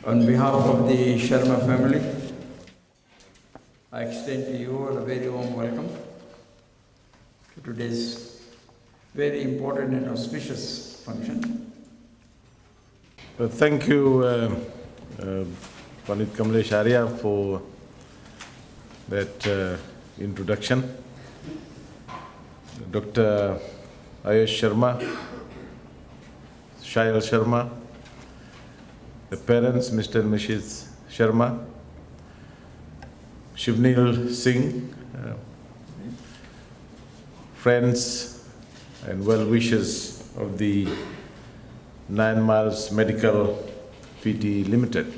On behalf of the Sharma family, I extend to you all a very warm welcome to today's very important and auspicious function. Well, thank you, Pandit Kamlesh Arya, for that introduction. Dr. Ayush Sharma, Shayal Sharma, the parents, Mr. and Mrs. Sharma, Shivnil Singh, friends and well-wishers of the 9 Miles Medical Pte. Limited.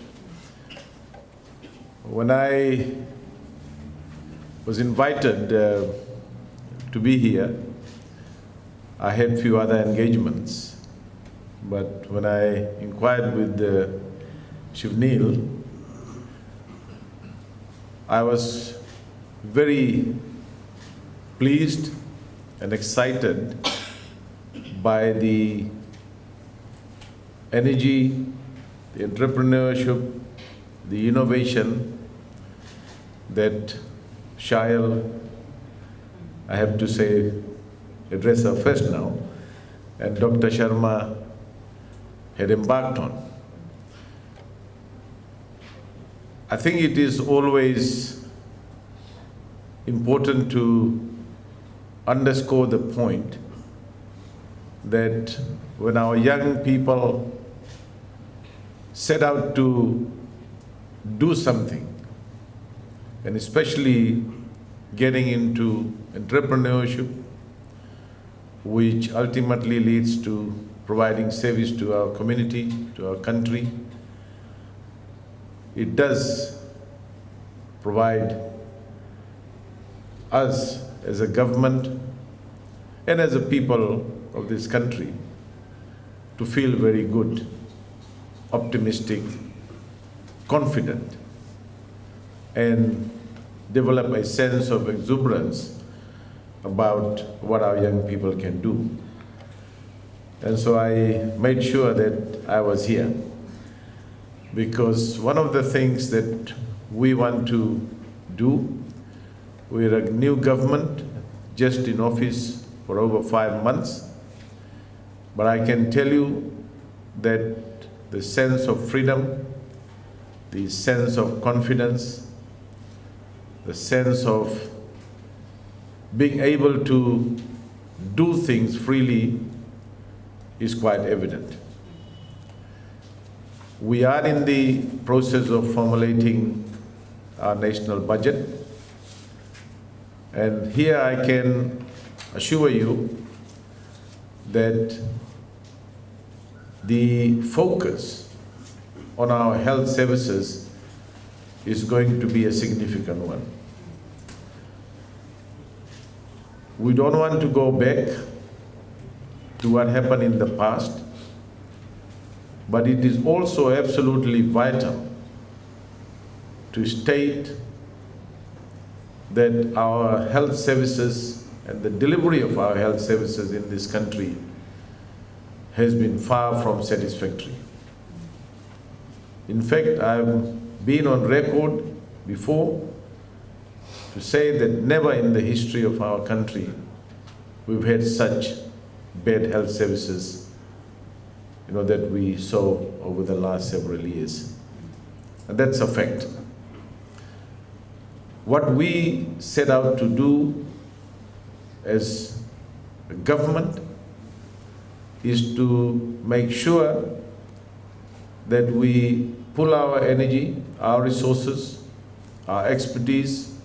When I was invited to be here, I had a few other engagements, but when I inquired with Shivnil, I was very pleased and excited by the energy, the entrepreneurship, the innovation that Shayal, I have to say, address her first now, and Dr. Sharma had embarked on. I think it is always important to underscore the point that when our young people set out to do something, and especially getting into entrepreneurship, which ultimately leads to providing service to our community, to our country, it does provide us as a government and as a people of this country to feel very good, optimistic, confident, and develop a sense of exuberance about what our young people can do. And so I made sure that I was here, because one of the things that we want to do, we're a new government, just in office for over 5 months, but I can tell you that the sense of freedom, the sense of confidence, the sense of being able to do things freely is quite evident. We are in the process of formulating our national budget, and here I can assure you that the focus on our health services is going to be a significant one. We don't want to go back to what happened in the past, but it is also absolutely vital to state that our health services and the delivery of our health services in this country has been far from satisfactory. In fact, I've been on record before to say that never in the history of our country we've had such bad health services, that we saw over the last several years. And that's a fact. What we set out to do as a government is to make sure that we pull our energy, our resources, our expertise,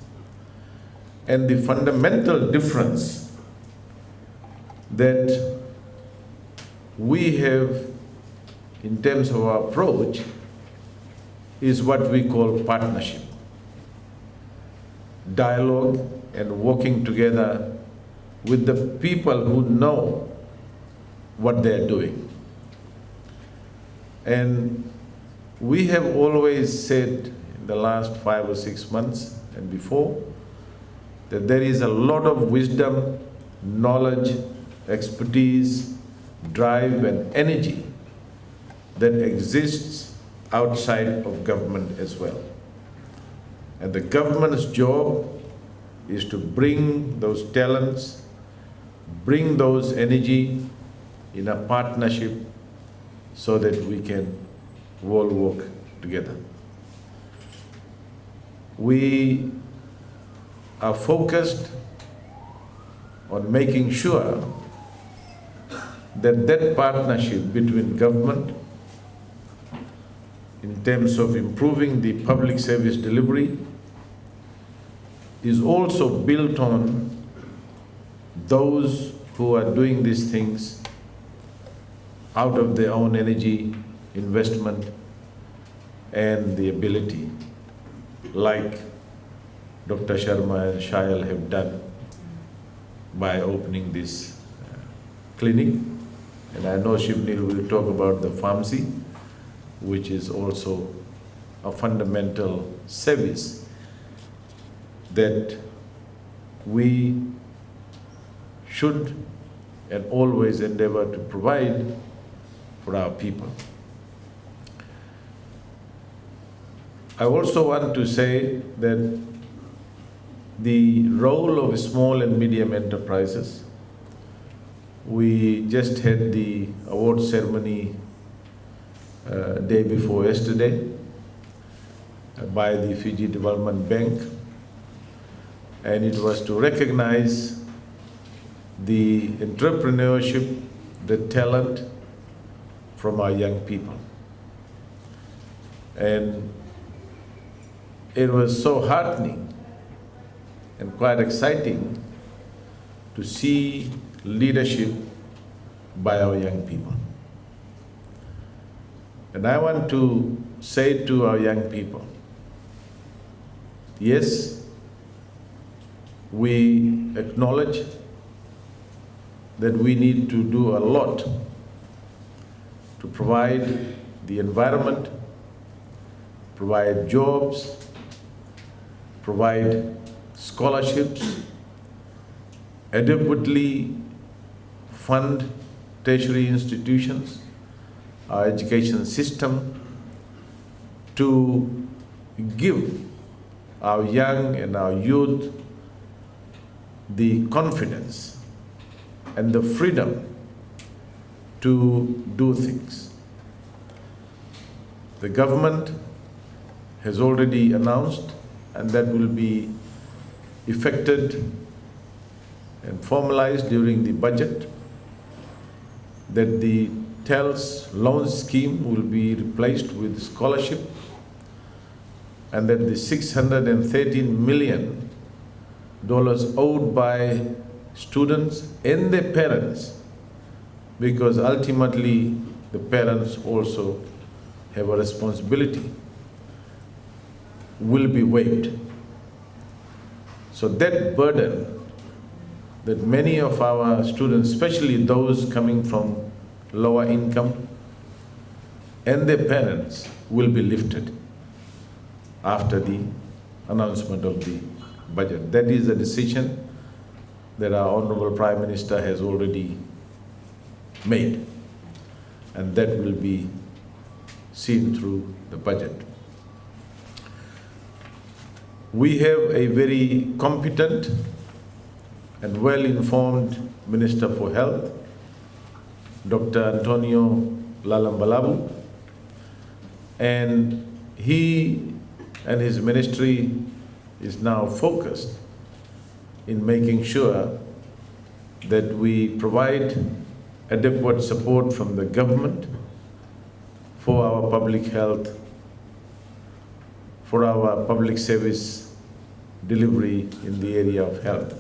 and the fundamental difference that we have in terms of our approach is what we call partnership. Dialogue and working together with the people who know what they're doing. And we have always said in the last 5 or 6 months and before that there is a lot of wisdom, knowledge, expertise, drive and energy that exists outside of government as well. And the government's job is to bring those talents, bring those energy in a partnership so that we can all work together. We are focused on making sure that that partnership between government in terms of improving the public service delivery is also built on those who are doing these things out of their own energy, investment, and the ability, like Dr. Sharma and Shayal have done by opening this clinic. And I know Shivnil will talk about the pharmacy, which is also a fundamental service that we should and always endeavor to provide for our people. I also want to say that the role of small and medium enterprises, we just had the award ceremony day before yesterday by the Fiji Development Bank, and it was to recognize the entrepreneurship, the talent from our young people. And it was so heartening and quite exciting to see leadership by our young people. And I want to say to our young people, yes, we acknowledge that we need to do a lot to provide the environment, provide jobs, provide scholarships, adequately fund tertiary institutions, our education system, to give our young and our youth the confidence and the freedom to do things. The government has already announced, and that will be effected and formalized during the budget, that the TELS loan scheme will be replaced with scholarship, and that the $613 million owed by students and their parents, because ultimately the parents also have a responsibility, will be waived. So that burden that many of our students, especially those coming from lower income and their parents, will be lifted after the announcement of the budget. That is a decision that our Honorable Prime Minister has already made, and that will be seen through the budget. We have a very competent and well-informed Minister for Health, Dr. Antonio Lalambalabu, and he and his ministry is now focused in making sure that we provide adequate support from the government for our public health, for our public service delivery in the area of health.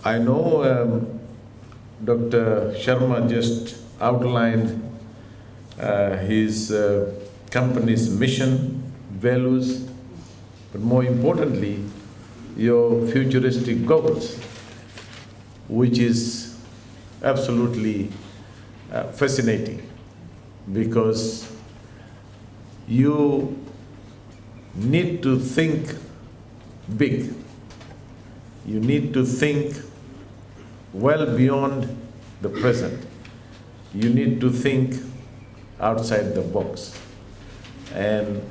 I know Dr. Sharma just outlined his company's mission, values, but more importantly, your futuristic goals, which is absolutely fascinating, because you need to think big. You need to think well beyond the present. You need to think outside the box. And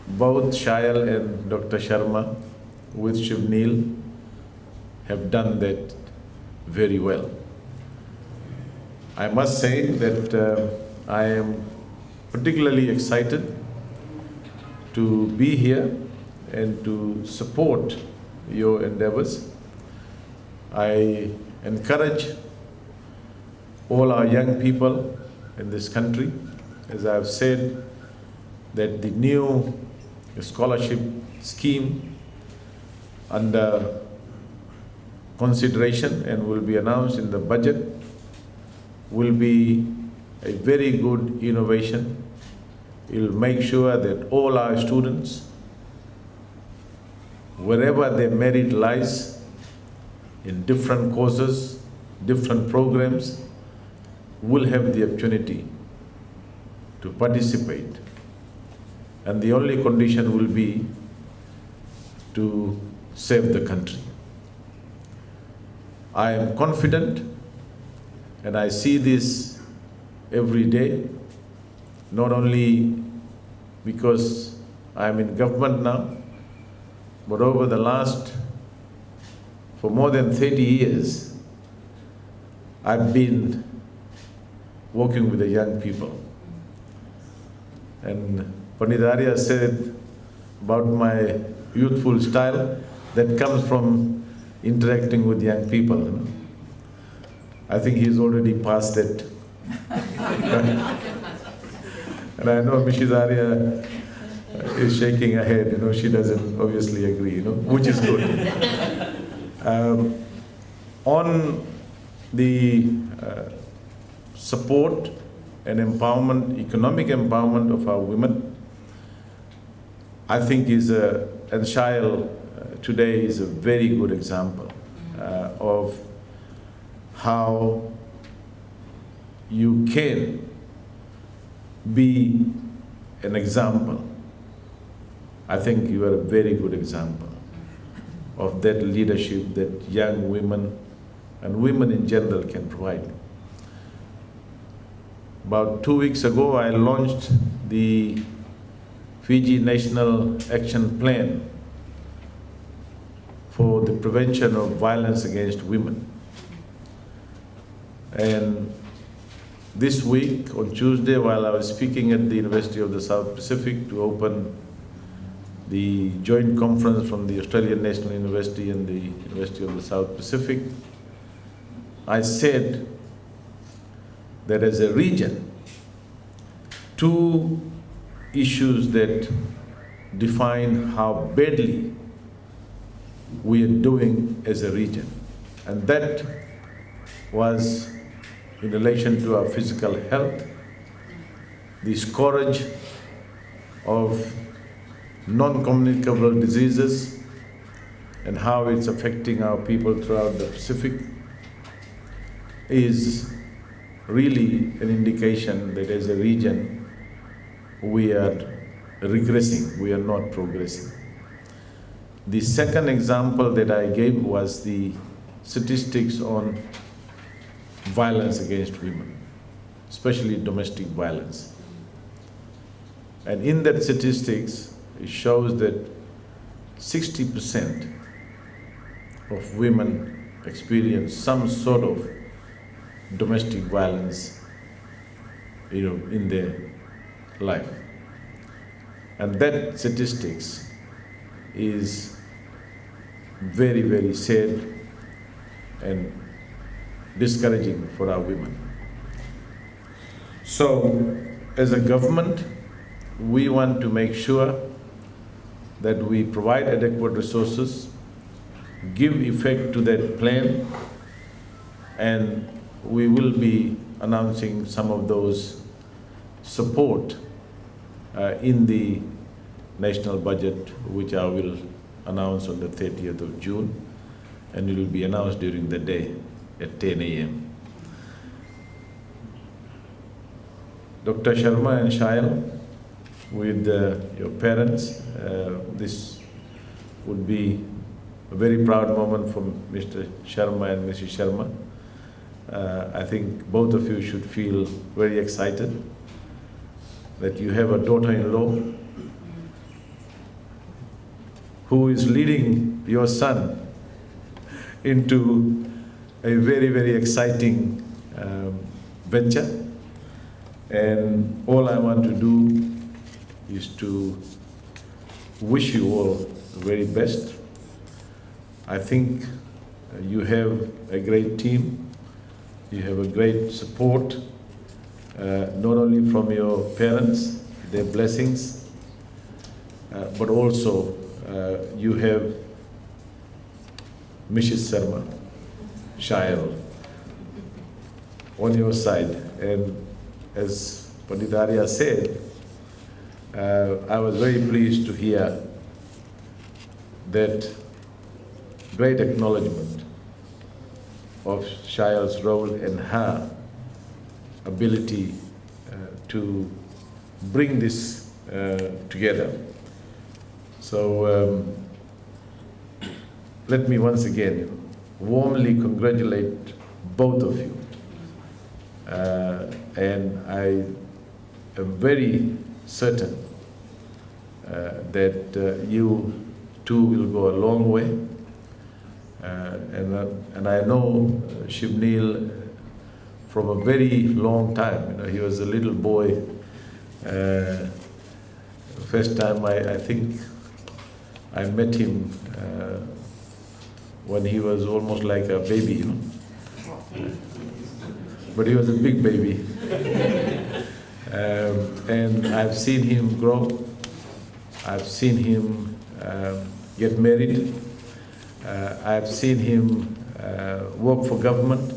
both Shayal and Dr. Sharma with Shivnil have done that very well. I must say that I am particularly excited to be here and to support your endeavors. I encourage all our young people in this country, as I've said, that the new scholarship scheme under consideration and will be announced in the budget will be a very good innovation. It will make sure that all our students, wherever their merit lies, in different courses, different programs, will have the opportunity to participate. And the only condition will be to save the country. I am confident, and I see this every day, not only because I am in government now, but over the last, for more than 30 years, I've been working with the young people. And Panitaria said about my youthful style, that comes from interacting with young people. You know. I think he's already past that. And I know Mrs. Arya is shaking her head, you know, she doesn't obviously agree, you know, which is good. On the support and empowerment, economic empowerment of our women, I think and Shail today is a very good example of how you can be an example. I think you are a very good example of that leadership that young women and women in general can provide. About 2 weeks ago, I launched the Fiji National Action Plan for the prevention of violence against women. And this week, on Tuesday, while I was speaking at the University of the South Pacific to open the joint conference from the Australian National University and the University of the South Pacific, I said that as a region, two issues that define how badly we are doing as a region. And that was in relation to our physical health, the scourge of non-communicable diseases and how it's affecting our people throughout the Pacific is really an indication that as a region we are regressing, we are not progressing. The second example that I gave was the statistics on violence against women, especially domestic violence. And in that statistics, it shows that 60% of women experience some sort of domestic violence, in their life. And that statistics is very, very sad and discouraging for our women. So, as a government, we want to make sure that we provide adequate resources, give effect to that plan, and we will be announcing some of those support in the national budget, which I will announce on the 30th of June, and it will be announced during the day at 10 a.m. Dr. Sharma and Shayal, with your parents, this would be a very proud moment for Mr. Sharma and Mrs. Sharma. I think both of you should feel very excited that you have a daughter-in-law who is leading your son into a very, very exciting venture. And all I want to do is to wish you all the very best. I think you have a great team. You have a great support, not only from your parents, their blessings, but also you have Mrs. Sharma, Shayal, on your side. And as Pandit said, I was very pleased to hear that great acknowledgement of Shayal's role and her ability to bring this together. So let me once again warmly congratulate both of you. And I am very certain that you two will go a long way. And I know Shivneel from a very long time. You know, he was a little boy. First time I think I met him when he was almost like a baby, you know. But he was a big baby. And I've seen him grow. I've seen him get married. I've seen him work for government.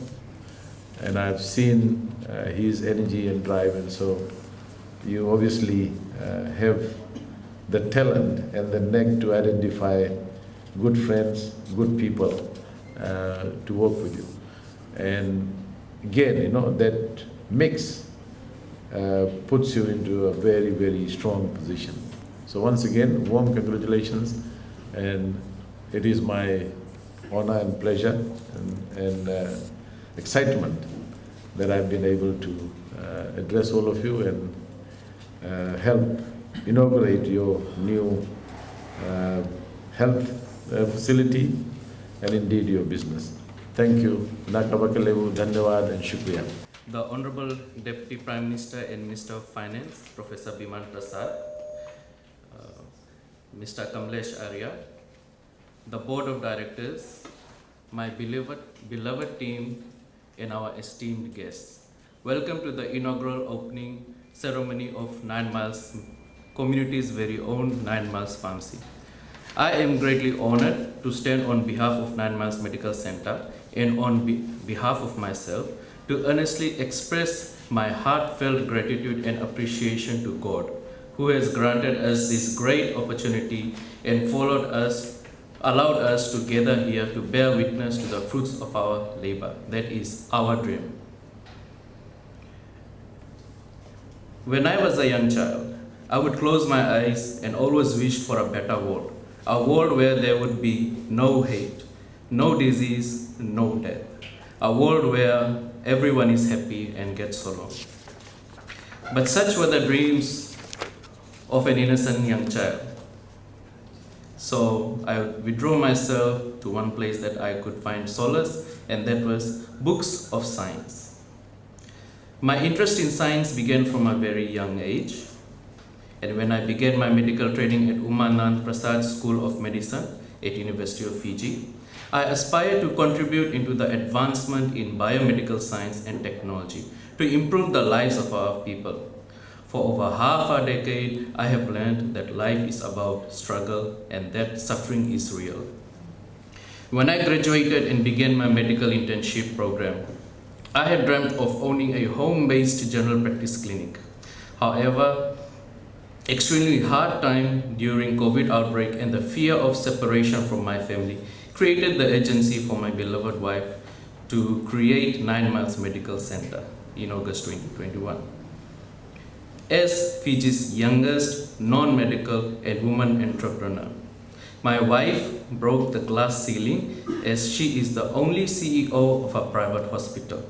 And I've seen his energy and drive. And so you obviously have the talent and the knack to identify good friends, good people to work with you. And again, you know, that mix puts you into a very, very strong position. So once again, warm congratulations, and it is my honor and pleasure and excitement that I've been able to address all of you and help inaugurate your new health facility and indeed your business. Thank you. Nakabakalevu, Dhanyawad and Shukriya. The Honorable Deputy Prime Minister and Minister of Finance, Professor Biman Prasad, Mr. Kamlesh Arya, the Board of Directors, my beloved team, and our esteemed guests. Welcome to the inaugural opening ceremony of 9 Miles Community's very own 9 Miles Pharmacy. I am greatly honored to stand on behalf of 9 Miles Medical Center and on behalf of myself to earnestly express my heartfelt gratitude and appreciation to God, who has granted us this great opportunity and allowed us to gather here to bear witness to the fruits of our labor. That is our dream. When I was a young child, I would close my eyes and always wish for a better world. A world where there would be no hate, no disease, no death. A world where everyone is happy and gets along. But such were the dreams of an innocent young child. So I withdrew myself to one place that I could find solace, and that was books of science. My interest in science began from a very young age. And when I began my medical training at Umanand Prasad School of Medicine at University of Fiji, I aspired to contribute into the advancement in biomedical science and technology to improve the lives of our people. For over half a decade, I have learned that life is about struggle and that suffering is real. When I graduated and began my medical internship program, I had dreamt of owning a home-based general practice clinic. However, extremely hard time during COVID outbreak and the fear of separation from my family created the agency for my beloved wife to create 9 Miles Medical Center in August 2021. As Fiji's youngest non-medical and woman entrepreneur, my wife broke the glass ceiling as she is the only CEO of a private hospital.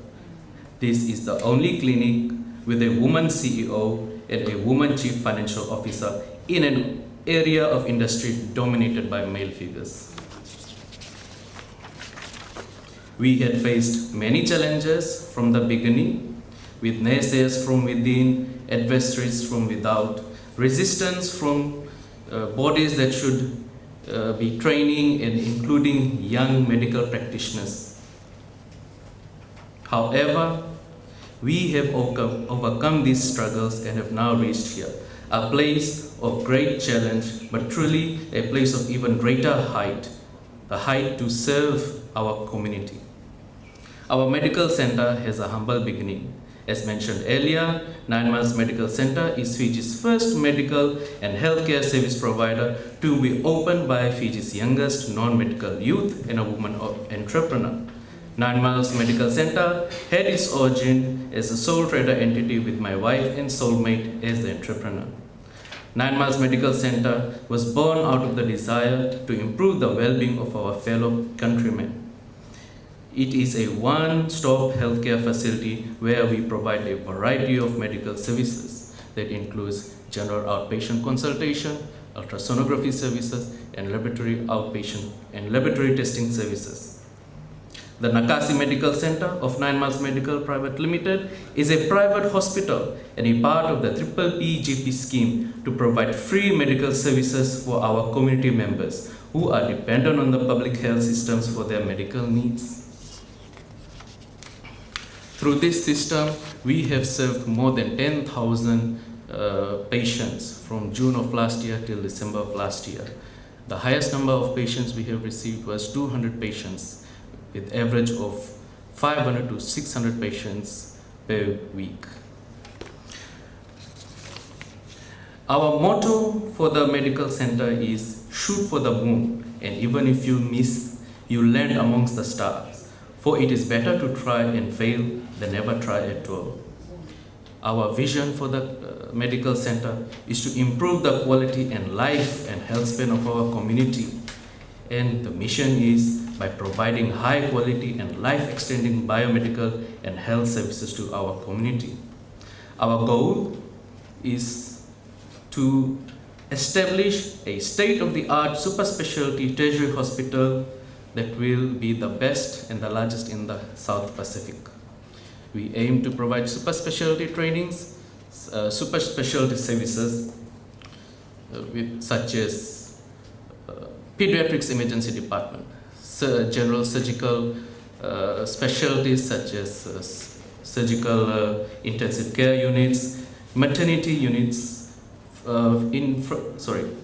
This is the only clinic with a woman CEO and a woman chief financial officer in an area of industry dominated by male figures. We had faced many challenges from the beginning, with naysayers from within, adversaries from without, resistance from bodies that should be training and including young medical practitioners. However, we have overcome these struggles and have now reached here, a place of great challenge, but truly a place of even greater height, the height to serve our community. Our medical center has a humble beginning. As mentioned earlier, 9 Miles Medical Center is Fiji's first medical and healthcare service provider to be opened by Fiji's youngest non-medical youth and a woman entrepreneur. 9 Miles Medical Center had its origin as a sole trader entity with my wife and soulmate as the entrepreneur. 9 Miles Medical Center was born out of the desire to improve the well-being of our fellow countrymen. It is a one-stop healthcare facility where we provide a variety of medical services that includes general outpatient consultation, ultrasonography services, and laboratory outpatient and laboratory testing services. The Nakasi Medical Center of 9 Miles Medical Private Limited is a private hospital and a part of the PPP scheme to provide free medical services for our community members who are dependent on the public health systems for their medical needs. Through this system, we have served more than 10,000 patients from June of last year till December of last year. The highest number of patients we have received was 200 patients, with average of 500 to 600 patients per week. Our motto for the medical center is shoot for the moon, and even if you miss, you land amongst the stars. For it is better to try and fail than never try at all. Our vision for the medical center is to improve the quality and life and health span of our community. And the mission is by providing high quality and life-extending biomedical and health services to our community. Our goal is to establish a state-of-the-art super specialty tertiary hospital that will be the best and the largest in the South Pacific. We aim to provide super specialty trainings, super specialty services such as pediatrics emergency department, general surgical specialties such as surgical intensive care units, maternity units,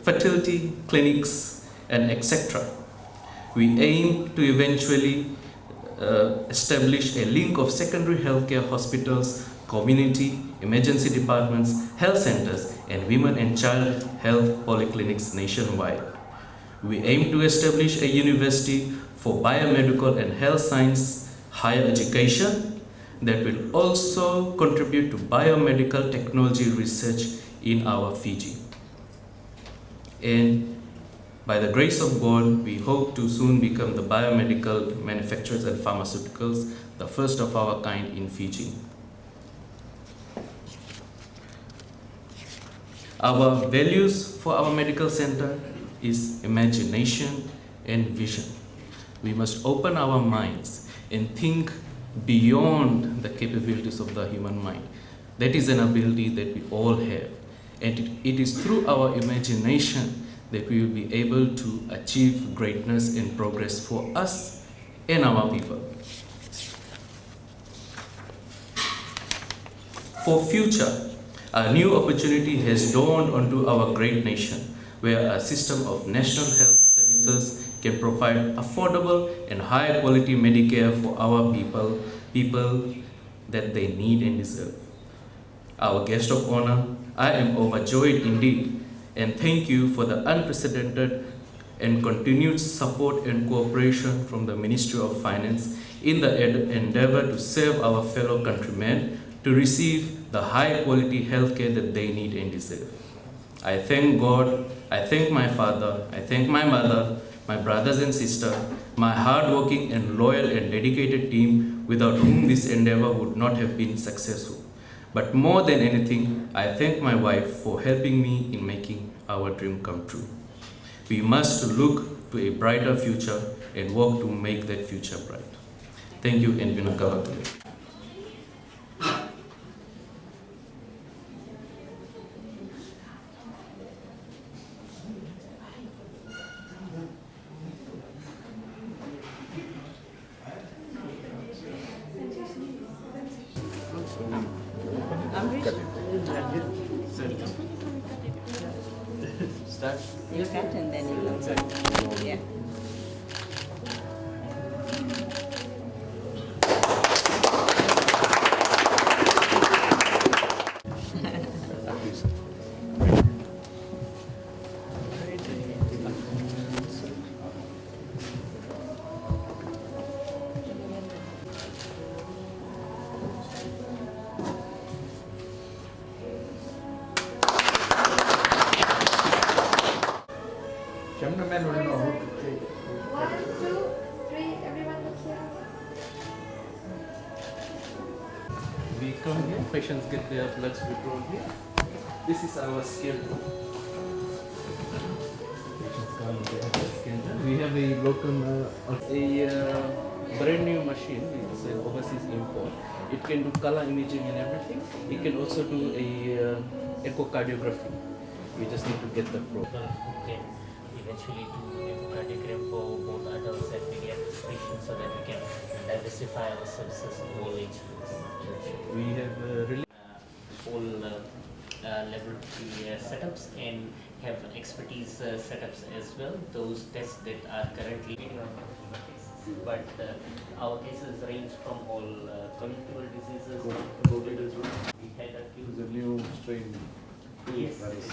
fertility clinics, and etc. We aim to eventually establish a link of secondary healthcare hospitals, community, emergency departments, health centers, and women and child health polyclinics nationwide. We aim to establish a university for biomedical and health science higher education that will also contribute to biomedical technology research in our Fiji. And by the grace of God, we hope to soon become the biomedical manufacturers and pharmaceuticals, the first of our kind in Fiji. Our values for our medical center is imagination and vision. We must open our minds and think beyond the capabilities of the human mind. That is an ability that we all have. And it is through our imagination that we will be able to achieve greatness and progress for us and our people. For future, a new opportunity has dawned onto our great nation, where a system of national health services can provide affordable and high quality Medicare for our people that they need and deserve. Our guest of honor, I am overjoyed indeed, and thank you for the unprecedented and continued support and cooperation from the Ministry of Finance in the endeavor to serve our fellow countrymen to receive the high quality healthcare that they need and deserve. I thank God, I thank my father, I thank my mother, my brothers and sisters, my hardworking and loyal and dedicated team without whom this endeavor would not have been successful. But more than anything, I thank my wife for helping me in making our dream come true. We must look to a brighter future and work to make that future bright. Thank you, and Nakasi. Start. You cut and then you go. Yeah. Cameraman will know how to take. 1, 2, 3, everyone look here. We come here, patients get their bloods withdrawn here. This is our scale. Patients come and get their scan done. We have a local, brand new machine. It's an overseas import. It can do color imaging and everything. It can also do a echocardiography. We just need to get the probe. Who can eventually do echocardiogram for both adults and pediatric patients so that we can diversify our services to all age groups. We have really All laboratory setups and have expertise setups as well. Those tests that are currently in our cases. But our cases range from all communicable diseases. We had a few. There's a new strain. Yes. That is